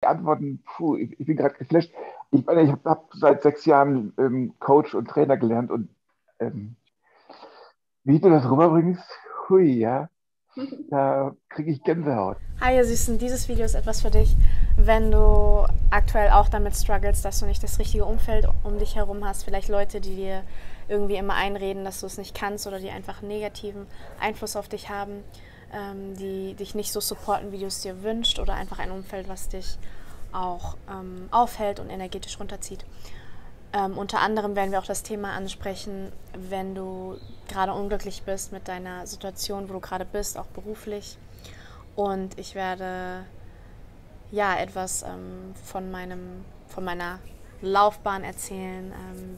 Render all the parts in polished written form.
Antworten, puh, ich bin gerade geflasht. Ich meine, ich habe seit 6 Jahren Coach und Trainer gelernt und ähm, wie du das rüberbringst, hui, ja, da kriege ich Gänsehaut. Hi ihr Süßen, dieses Video ist etwas für dich, wenn du aktuell auch damit struggles, dass du nicht das richtige Umfeld um dich herum hast. Vielleicht Leute, die dir irgendwie immer einreden, dass du es nicht kannst oder die einfach einen negativen Einfluss auf dich haben, die dich nicht so supporten, wie du es dir wünschst, oder einfach ein Umfeld, was dich auch aufhält und energetisch runterzieht. Unter anderem werden wir auch das Thema ansprechen, wenn du gerade unglücklich bist mit deiner Situation, wo du gerade bist, auch beruflich. Und ich werde ja etwas von meiner Laufbahn erzählen,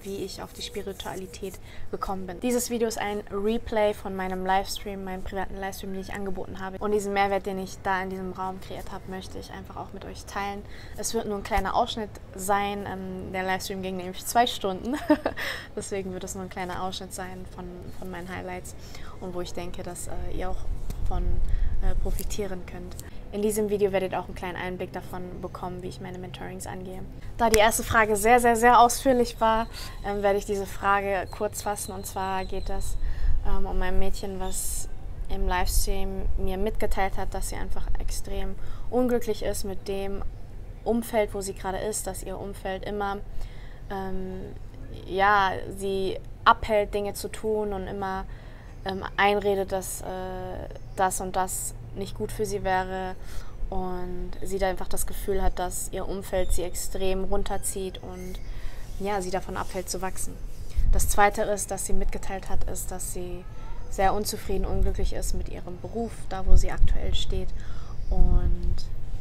wie ich auf die Spiritualität gekommen bin. Dieses Video ist ein Replay von meinem Livestream, meinem privaten Livestream, den ich angeboten habe. Und diesen Mehrwert, den ich da in diesem Raum kreiert habe, möchte ich einfach auch mit euch teilen. Es wird nur ein kleiner Ausschnitt sein. Der Livestream ging nämlich 2 Stunden. Deswegen wird es nur ein kleiner Ausschnitt sein von meinen Highlights und wo ich denke, dass ihr auch von profitieren könnt. In diesem Video werdet ihr auch einen kleinen Einblick davon bekommen, wie ich meine Mentorings angehe. Da die erste Frage sehr, sehr, sehr ausführlich war, werde ich diese Frage kurz fassen. Und zwar geht es um ein Mädchen, was im Livestream mir mitgeteilt hat, dass sie einfach extrem unglücklich ist mit dem Umfeld, wo sie gerade ist, dass ihr Umfeld immer ja, sie abhält, Dinge zu tun und immer einredet, dass das und das nicht gut für sie wäre, und sie da einfach das Gefühl hat, dass ihr Umfeld sie extrem runterzieht und ja, sie davon abhält zu wachsen. Das Zweite ist, dass sie mitgeteilt hat, ist, dass sie sehr unzufrieden, unglücklich ist mit ihrem Beruf, da wo sie aktuell steht. Und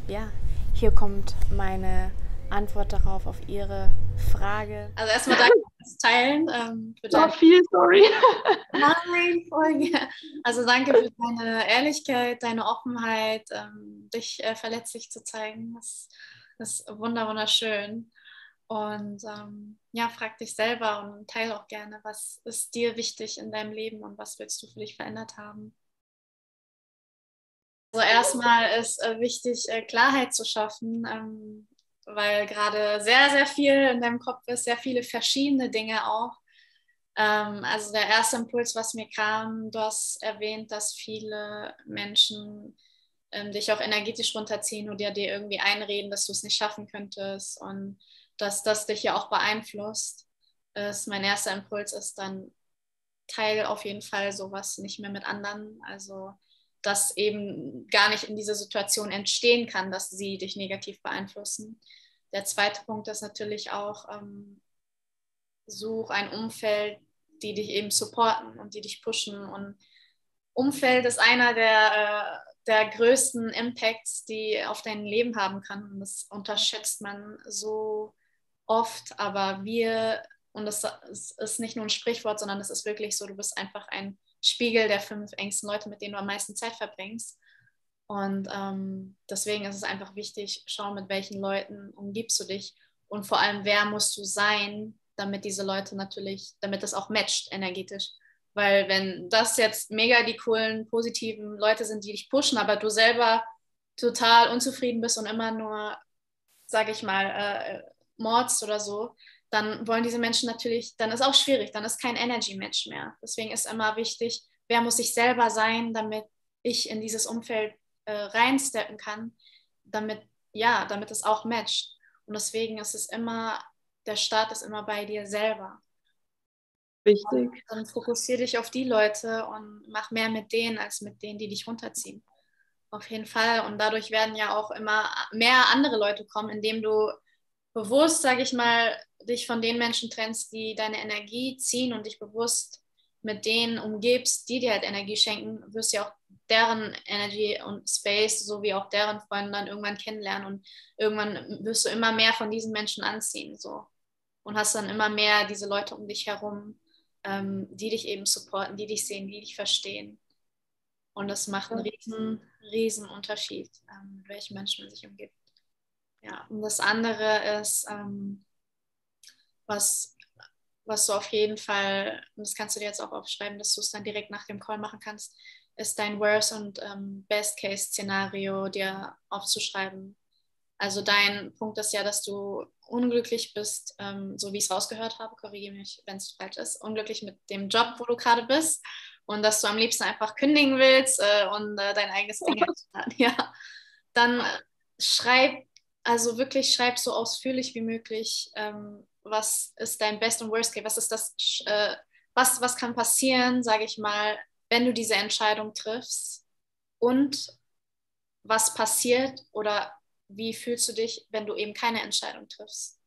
ja, hier kommt meine Antwort darauf, auf Ihre Frage. Also erstmal danke fürs Teilen. Für So deine viel, sorry. Nein, Folge. Also danke für deine Ehrlichkeit, deine Offenheit, dich verletzlich zu zeigen. Das ist wunderschön. Und ja, frag dich selber und teile auch gerne, was ist dir wichtig in deinem Leben und was willst du für dich verändert haben. Also erstmal ist wichtig, Klarheit zu schaffen, weil gerade sehr, sehr viel in deinem Kopf ist, sehr viele verschiedene Dinge auch. Also der erste Impuls, was mir kam, du hast erwähnt, dass viele Menschen dich auch energetisch runterziehen und dir irgendwie einreden, dass du es nicht schaffen könntest und dass das dich ja auch beeinflusst. Mein erster Impuls ist dann, teile auf jeden Fall sowas nicht mehr mit anderen. Also dass eben gar nicht in dieser Situation entstehen kann, dass sie dich negativ beeinflussen. Der zweite Punkt ist natürlich auch, such ein Umfeld, die dich eben supporten und die dich pushen. Und Umfeld ist einer der größten Impacts, die auf dein Leben haben kann. Und das unterschätzt man so oft, aber und das ist nicht nur ein Sprichwort, sondern es ist wirklich so, du bist einfach ein Spiegel der 5 engsten Leute, mit denen du am meisten Zeit verbringst. Und deswegen ist es einfach wichtig, schau, mit welchen Leuten umgibst du dich und vor allem, wer musst du sein, damit diese Leute natürlich, damit das auch matcht energetisch. Weil wenn das jetzt mega die coolen, positiven Leute sind, die dich pushen, aber du selber total unzufrieden bist und immer nur, sage ich mal, mordst oder so, dann wollen diese Menschen natürlich, dann ist auch schwierig, dann ist kein Energy-Match mehr. Deswegen ist immer wichtig, wer muss ich selber sein, damit ich in dieses Umfeld reinsteppen kann, damit, ja, damit es auch matcht. Und deswegen ist es immer, der Start ist immer bei dir selber. Wichtig. Dann fokussiere dich auf die Leute und mach mehr mit denen, als mit denen, die dich runterziehen. Auf jeden Fall. Und dadurch werden ja auch immer mehr andere Leute kommen, indem du bewusst, sage ich mal, dich von den Menschen trennst, die deine Energie ziehen und dich bewusst mit denen umgibst, die dir halt Energie schenken, wirst du ja auch deren Energy und Space sowie auch deren Freunde dann irgendwann kennenlernen und irgendwann wirst du immer mehr von diesen Menschen anziehen so und hast dann immer mehr diese Leute um dich herum, die dich eben supporten, die dich sehen, die dich verstehen. Und das macht einen riesen Unterschied, mit welchen Menschen man sich umgibt. Ja, und das andere ist, was, was du auf jeden Fall, und das kannst du dir jetzt auch aufschreiben, dass du es dann direkt nach dem Call machen kannst, ist dein Worst- und Best-Case-Szenario dir aufzuschreiben. Also dein Punkt ist ja, dass du unglücklich bist, so wie ich es rausgehört habe, korrigiere mich, wenn es falsch ist, unglücklich mit dem Job, wo du gerade bist und dass du am liebsten einfach kündigen willst und dein eigenes Ding starten. Ja, dann schreib, also wirklich schreib so ausführlich wie möglich, was ist dein Best und Worst Case, was ist das, was kann passieren, sage ich mal, wenn du diese Entscheidung triffst und was passiert oder wie fühlst du dich, wenn du eben keine Entscheidung triffst.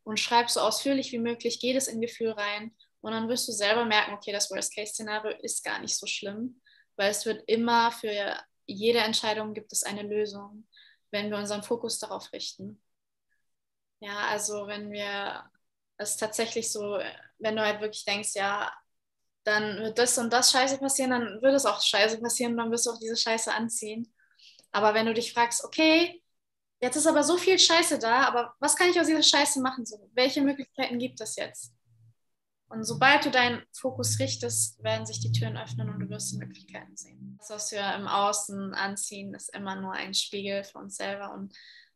Und schreib so ausführlich wie möglich, geh das in Gefühl rein und dann wirst du selber merken, okay, das Worst-Case-Szenario ist gar nicht so schlimm, weil es wird immer für jede Entscheidung gibt es eine Lösung, wenn wir unseren Fokus darauf richten. Ja, also wenn wir es tatsächlich so, wenn du halt wirklich denkst, ja, dann wird das und das Scheiße passieren, dann wird es auch Scheiße passieren und dann wirst du auch diese Scheiße anziehen. Aber wenn du dich fragst, okay, jetzt ist aber so viel Scheiße da, aber was kann ich aus dieser Scheiße machen? So, welche Möglichkeiten gibt es jetzt? Und sobald du deinen Fokus richtest, werden sich die Türen öffnen und du wirst die Möglichkeiten sehen. Das, was wir im Außen anziehen, ist immer nur ein Spiegel für uns selber. Und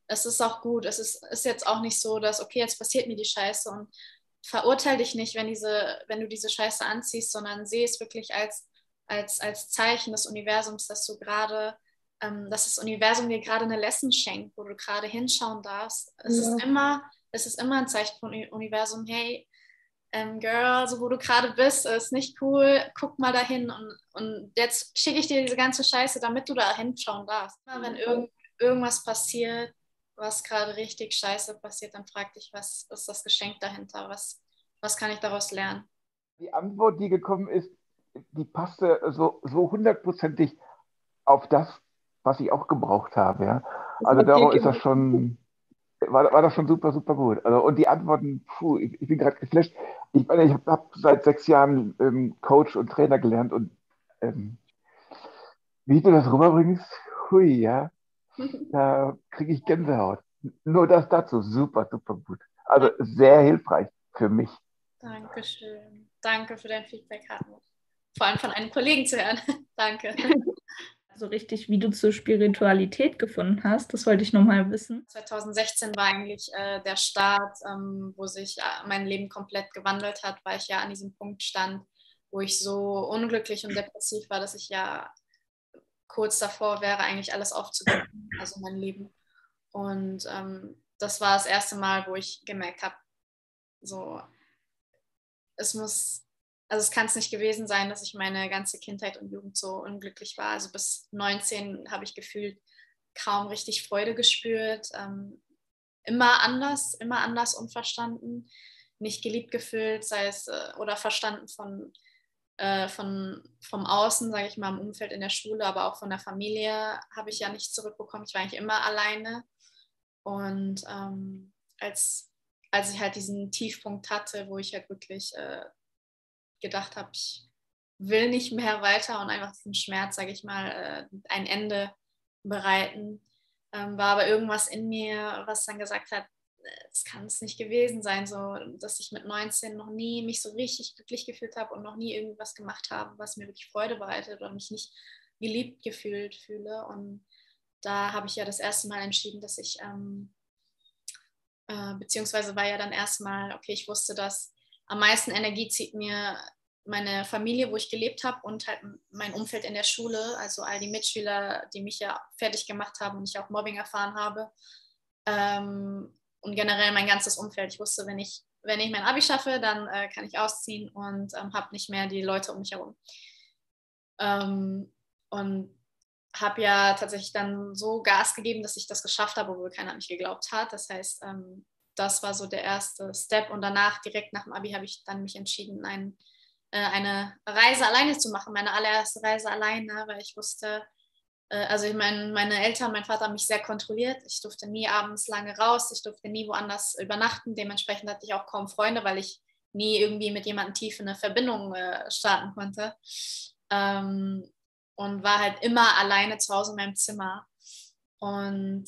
es ist auch gut. Es ist jetzt auch nicht so, dass, okay, jetzt passiert mir die Scheiße und verurteile dich nicht, wenn du diese Scheiße anziehst, sondern sehe es wirklich als Zeichen des Universums, dass du gerade dass das Universum dir gerade eine Lesson schenkt, wo du gerade hinschauen darfst. Es ist immer ein Zeichen vom Universum, hey, Girl, so wo du gerade bist, ist nicht cool, guck mal dahin und jetzt schicke ich dir diese ganze Scheiße, damit du da hinschauen darfst. Immer wenn irgendwas passiert, was gerade richtig scheiße passiert, dann frag dich, was ist das Geschenk dahinter? Was kann ich daraus lernen? Die Antwort, die gekommen ist, die passte so hundertprozentig auf das, was ich auch gebraucht habe. Ja. Also darum ist das schon, war das schon super, super gut. Also, und die Antworten, puh, ich bin gerade geflasht. Ich meine, ich hab seit 6 Jahren Coach und Trainer gelernt und ähm, wie du das rüberbringst, hui, ja, da kriege ich Gänsehaut. Nur das dazu, super, super gut. Also sehr hilfreich für mich. Dankeschön. Danke für dein Feedback, Hartmut. Vor allem von einem Kollegen zu hören. Danke. So richtig, wie du zur Spiritualität gefunden hast, das wollte ich nochmal wissen. 2016 war eigentlich der Start, wo sich mein Leben komplett gewandelt hat, weil ich ja an diesem Punkt stand, wo ich so unglücklich und depressiv war, dass ich ja kurz davor wäre, eigentlich alles aufzugeben, also mein Leben. Und das war das erste Mal, wo ich gemerkt habe, so, es kann es nicht gewesen sein, dass ich meine ganze Kindheit und Jugend so unglücklich war. Also bis 19 habe ich gefühlt kaum richtig Freude gespürt, immer anders unverstanden, nicht geliebt gefühlt, sei es oder verstanden vom Außen, sage ich mal, im Umfeld in der Schule, aber auch von der Familie habe ich ja nicht zurückbekommen. Ich war eigentlich immer alleine. Und als ich halt diesen Tiefpunkt hatte, wo ich halt wirklich gedacht habe, ich will nicht mehr weiter und einfach diesen Schmerz, sage ich mal, ein Ende bereiten, war aber irgendwas in mir, was dann gesagt hat, es kann es nicht gewesen sein, so dass ich mit 19 noch nie mich so richtig glücklich gefühlt habe und noch nie irgendwas gemacht habe, was mir wirklich Freude bereitet oder mich nicht geliebt gefühlt fühle. Und da habe ich ja das erste Mal entschieden, dass ich beziehungsweise war ja dann erstmal, okay, ich wusste, dass am meisten Energie zieht mir meine Familie, wo ich gelebt habe und halt mein Umfeld in der Schule, also all die Mitschüler, die mich ja fertig gemacht haben und ich auch Mobbing erfahren habe. Und generell mein ganzes Umfeld. Ich wusste, wenn ich mein Abi schaffe, dann kann ich ausziehen und habe nicht mehr die Leute um mich herum. Und habe ja tatsächlich dann so Gas gegeben, dass ich das geschafft habe, obwohl keiner an mich geglaubt hat. Das heißt, das war so der erste Step. Und danach, direkt nach dem Abi, habe ich dann mich entschieden, eine Reise alleine zu machen, meine allererste Reise alleine, weil ich wusste, also ich meine Eltern, mein Vater haben mich sehr kontrolliert. Ich durfte nie abends lange raus, ich durfte nie woanders übernachten. Dementsprechend hatte ich auch kaum Freunde, weil ich nie irgendwie mit jemandem tief in eine Verbindung starten konnte. Und war halt immer alleine zu Hause in meinem Zimmer. Und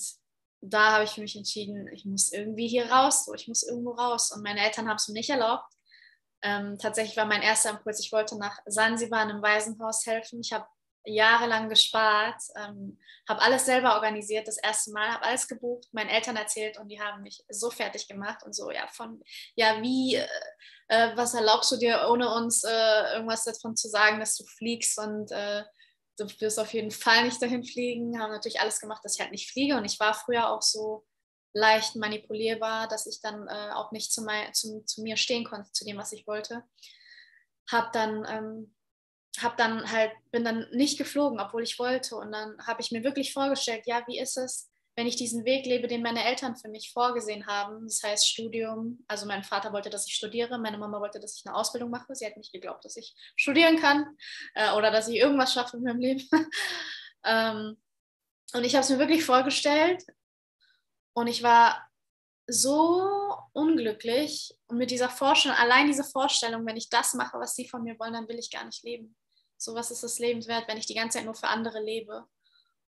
da habe ich für mich entschieden, ich muss irgendwie hier raus, so, ich muss irgendwo raus. Und meine Eltern haben es mir nicht erlaubt. Tatsächlich war mein erster Impuls, ich wollte nach Sansibar in einem Waisenhaus helfen. Ich habe jahrelang gespart, habe alles selber organisiert, das erste Mal, habe alles gebucht, meinen Eltern erzählt und die haben mich so fertig gemacht und so, was erlaubst du dir, ohne uns irgendwas davon zu sagen, dass du fliegst und du wirst auf jeden Fall nicht dahin fliegen, haben natürlich alles gemacht, dass ich halt nicht fliege und ich war früher auch so leicht manipulierbar, dass ich dann auch nicht zu mir stehen konnte, zu dem, was ich wollte. Bin dann nicht geflogen, obwohl ich wollte. Und dann habe ich mir wirklich vorgestellt, ja, wie ist es, wenn ich diesen Weg lebe, den meine Eltern für mich vorgesehen haben. Das heißt Studium. Also mein Vater wollte, dass ich studiere. Meine Mama wollte, dass ich eine Ausbildung mache. Sie hat nicht geglaubt, dass ich studieren kann oder dass ich irgendwas schaffe in meinem Leben. Und ich habe es mir wirklich vorgestellt. Und ich war so unglücklich und mit dieser Vorstellung, allein diese Vorstellung, wenn ich das mache, was sie von mir wollen, dann will ich gar nicht leben. So, was ist das lebenswert, wenn ich die ganze Zeit nur für andere lebe?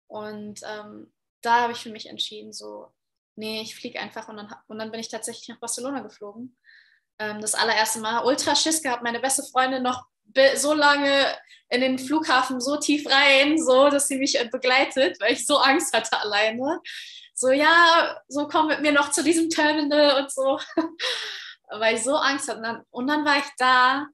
Und da habe ich für mich entschieden, so, nee, ich fliege einfach und dann bin ich tatsächlich nach Barcelona geflogen. Das allererste Mal ultra Schiss gehabt, meine beste Freundin noch so lange in den Flughafen so tief rein, so, dass sie mich begleitet, weil ich so Angst hatte alleine. So, ja, so komm mit mir noch zu diesem Terminal und so, weil ich so Angst hatte. Und dann war ich da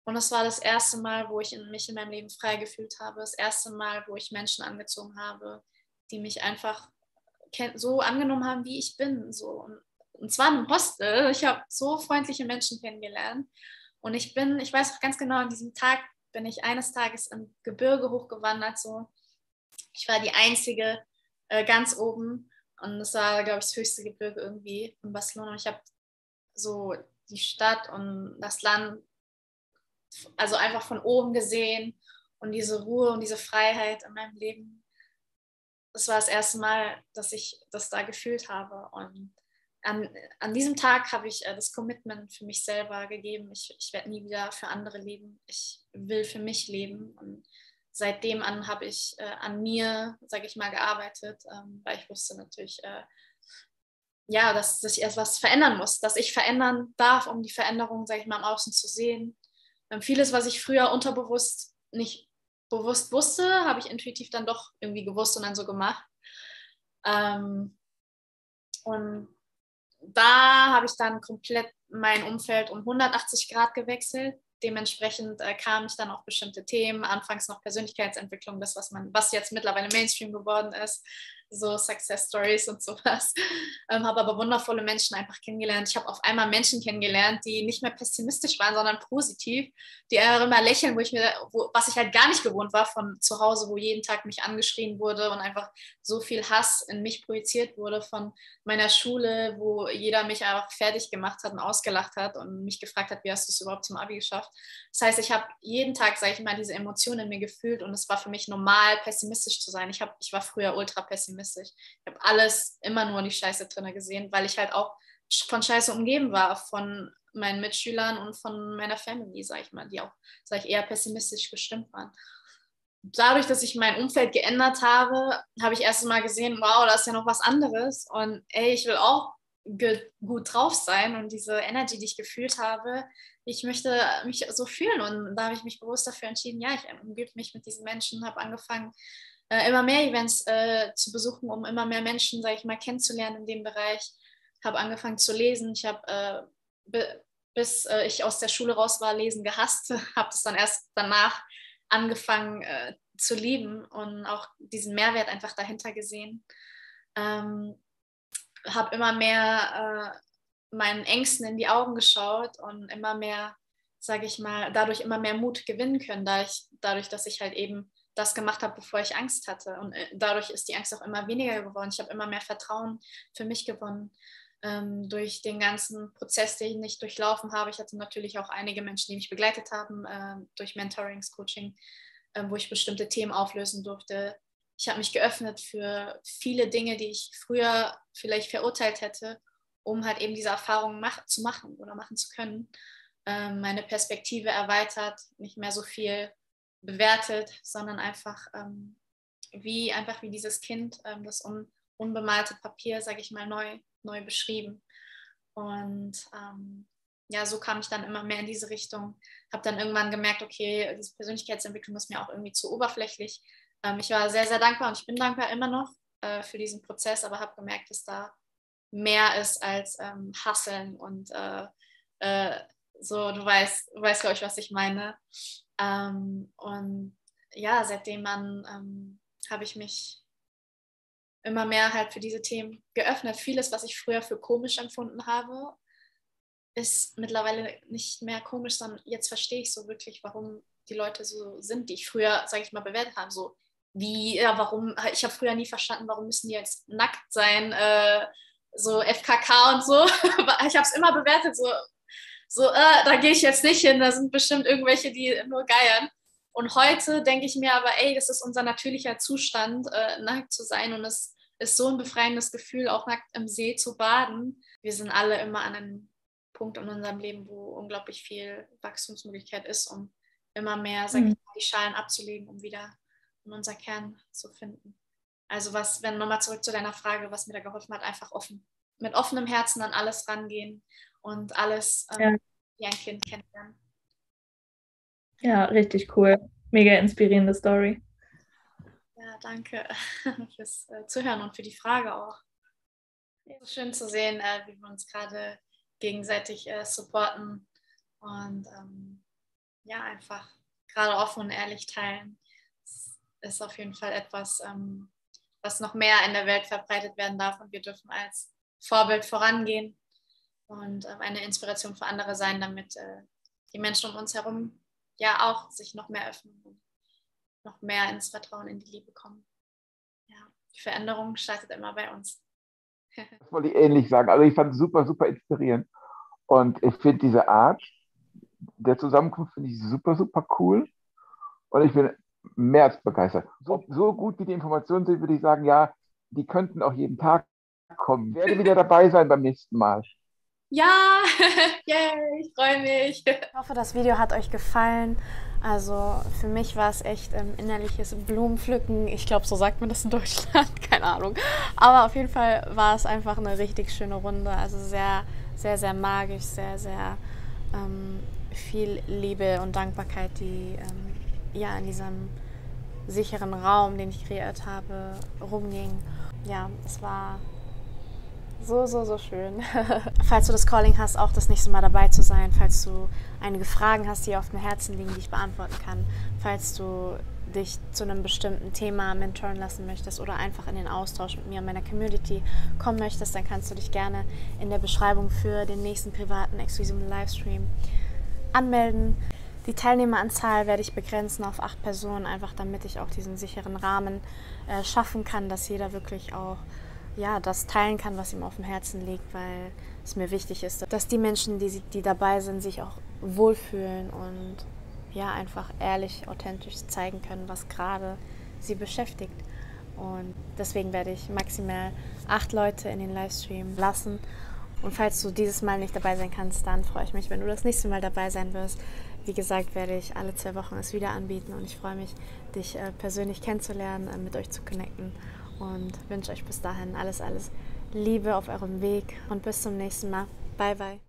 und das war das erste Mal, wo ich mich in meinem Leben frei gefühlt habe. Das erste Mal, wo ich Menschen angezogen habe, die mich einfach so angenommen haben, wie ich bin. So. Und zwar in einem Hostel. Ich habe so freundliche Menschen kennengelernt. Und ich weiß auch ganz genau, an diesem Tag bin ich eines Tages im Gebirge hochgewandert. So. Ich war die Einzige ganz oben. Und das war, glaube ich, das höchste Gebirge irgendwie in Barcelona. Und ich habe so die Stadt und das Land, also einfach von oben gesehen und diese Ruhe und diese Freiheit in meinem Leben. Das war das erste Mal, dass ich das da gefühlt habe. Und an diesem Tag habe ich das Commitment für mich selber gegeben. Ich werde nie wieder für andere leben. Ich will für mich leben. Und seitdem an habe ich an mir, sage ich mal, gearbeitet, weil ich wusste natürlich, dass ich etwas verändern muss, dass ich verändern darf, um die Veränderung, sage ich mal, im Außen zu sehen. Vieles, was ich früher unterbewusst nicht bewusst wusste, habe ich intuitiv dann doch irgendwie gewusst und dann so gemacht. Und da habe ich dann komplett mein Umfeld um 180 Grad gewechselt. Dementsprechend kamen ich dann auf bestimmte Themen, anfangs noch Persönlichkeitsentwicklung, das, was jetzt mittlerweile Mainstream geworden ist, so Success Stories und sowas. Habe aber wundervolle Menschen einfach kennengelernt. Ich habe auf einmal Menschen kennengelernt, die nicht mehr pessimistisch waren, sondern positiv, die einfach immer lächeln, was ich halt gar nicht gewohnt war von zu Hause, wo jeden Tag mich angeschrien wurde und einfach so viel Hass in mich projiziert wurde von meiner Schule, wo jeder mich einfach fertig gemacht hat und ausgelacht hat und mich gefragt hat, wie hast du es überhaupt zum Abi geschafft. Das heißt, ich habe jeden Tag, sage ich mal, diese Emotionen in mir gefühlt und es war für mich normal, pessimistisch zu sein. Ich war früher ultra pessimistisch. Ich habe alles immer nur die Scheiße drin gesehen, weil ich halt auch von Scheiße umgeben war, von meinen Mitschülern und von meiner Family, sage ich mal, die auch, sage ich, eher pessimistisch gestimmt waren. Dadurch, dass ich mein Umfeld geändert habe, habe ich erst mal gesehen, wow, da ist ja noch was anderes und ey, ich will auch gut drauf sein und diese Energy, die ich gefühlt habe, ich möchte mich so fühlen und da habe ich mich bewusst dafür entschieden, ja, ich umgebe mich mit diesen Menschen, habe angefangen, immer mehr Events zu besuchen, um immer mehr Menschen, sage ich mal, kennenzulernen in dem Bereich, habe angefangen zu lesen, ich habe bis ich aus der Schule raus war, Lesen gehasst, habe das dann erst danach angefangen zu lieben und auch diesen Mehrwert einfach dahinter gesehen. Habe immer mehr meinen Ängsten in die Augen geschaut und immer mehr, sage ich mal, dadurch immer mehr Mut gewinnen können, dadurch, dass ich halt eben das gemacht habe, bevor ich Angst hatte. Und dadurch ist die Angst auch immer weniger geworden. Ich habe immer mehr Vertrauen für mich gewonnen. Durch den ganzen Prozess, den ich durchlaufen habe. Ich hatte natürlich auch einige Menschen, die mich begleitet haben, durch Mentorings, Coaching, wo ich bestimmte Themen auflösen durfte. Ich habe mich geöffnet für viele Dinge, die ich früher vielleicht verurteilt hätte, um halt eben diese Erfahrungen zu machen oder machen zu können. Meine Perspektive erweitert, nicht mehr so viel bewertet, sondern einfach wie dieses Kind, das unbemalte Papier, sage ich mal, neu beschrieben. Und ja, so kam ich dann immer mehr in diese Richtung. Habe dann irgendwann gemerkt, okay, diese Persönlichkeitsentwicklung ist mir auch irgendwie zu oberflächlich. Ich war sehr, sehr dankbar und ich bin dankbar immer noch für diesen Prozess, aber habe gemerkt, dass da mehr ist als Hustlen und so, du weißt, glaube ich, was ich meine. Und ja, seitdem habe ich mich immer mehr halt für diese Themen geöffnet. Vieles, was ich früher für komisch empfunden habe, ist mittlerweile nicht mehr komisch, sondern jetzt verstehe ich so wirklich, warum die Leute so sind, die ich früher, sage ich mal, bewertet habe. So wie, ja, warum, ich habe früher nie verstanden, warum müssen die jetzt nackt sein, so FKK und so. Ich habe es immer bewertet, da gehe ich jetzt nicht hin, da sind bestimmt irgendwelche, die nur geiern. Und heute denke ich mir aber, ey, das ist unser natürlicher Zustand, nackt zu sein, und es ist so ein befreiendes Gefühl, auch nackt im See zu baden. Wir sind alle immer an einem Punkt in unserem Leben, wo unglaublich viel Wachstumsmöglichkeit ist, um immer mehr, sag ich mal, die Schalen abzulegen, um wieder in unser Kern zu finden. Also wenn nochmal zurück zu deiner Frage, was mir da geholfen hat, einfach mit offenem Herzen an alles rangehen und alles wie ein Kind kennenlernen. Ja, richtig cool. Mega inspirierende Story. Ja, danke fürs Zuhören und für die Frage auch. Ja, schön zu sehen, wie wir uns gerade gegenseitig supporten und ja, einfach gerade offen und ehrlich teilen. Das ist auf jeden Fall etwas, was noch mehr in der Welt verbreitet werden darf, und wir dürfen als Vorbild vorangehen und eine Inspiration für andere sein, damit die Menschen um uns herum ja auch sich noch mehr öffnen und noch mehr ins Vertrauen in die Liebe kommen. Ja, die Veränderung startet immer bei uns. Das wollte ich ähnlich sagen. Also ich fand es super, super inspirierend. Und ich finde diese Art der Zusammenkunft finde ich super, super cool. Und ich bin mehr als begeistert. So gut wie die Informationen sind, würde ich sagen, ja, die könnten auch jeden Tag kommen. Ich werde wieder dabei sein beim nächsten Mal. Ja, yay, ich freue mich. Ich hoffe, das Video hat euch gefallen. Also für mich war es echt innerliches Blumenpflücken. Ich glaube, so sagt man das in Deutschland, keine Ahnung. Aber auf jeden Fall war es einfach eine richtig schöne Runde. Also sehr, sehr, sehr magisch, sehr, sehr viel Liebe und Dankbarkeit, die ja in diesem sicheren Raum, den ich kreiert habe, rumging. Ja, es war so schön. Falls du das Calling hast, auch das nächste Mal dabei zu sein, falls du einige Fragen hast, die auf dem Herzen liegen, die ich beantworten kann, falls du dich zu einem bestimmten Thema mentoren lassen möchtest oder einfach in den Austausch mit mir und meiner Community kommen möchtest, dann kannst du dich gerne in der Beschreibung für den nächsten privaten, exklusiven Livestream anmelden. Die Teilnehmeranzahl werde ich begrenzen auf 8 Personen, einfach damit ich auch diesen sicheren Rahmen schaffen kann, dass jeder wirklich auch das teilen kann, was ihm auf dem Herzen liegt, weil es mir wichtig ist, dass die Menschen, die dabei sind, sich auch wohlfühlen und einfach ehrlich, authentisch zeigen können, was gerade sie beschäftigt. Und deswegen werde ich maximal 8 Leute in den Livestream lassen. Und falls du dieses Mal nicht dabei sein kannst, dann freue ich mich, wenn du das nächste Mal dabei sein wirst. Wie gesagt, werde ich alle 2 Wochen es wieder anbieten und ich freue mich, dich persönlich kennenzulernen, mit euch zu connecten und wünsche euch bis dahin alles Liebe auf eurem Weg und bis zum nächsten Mal. Bye, bye.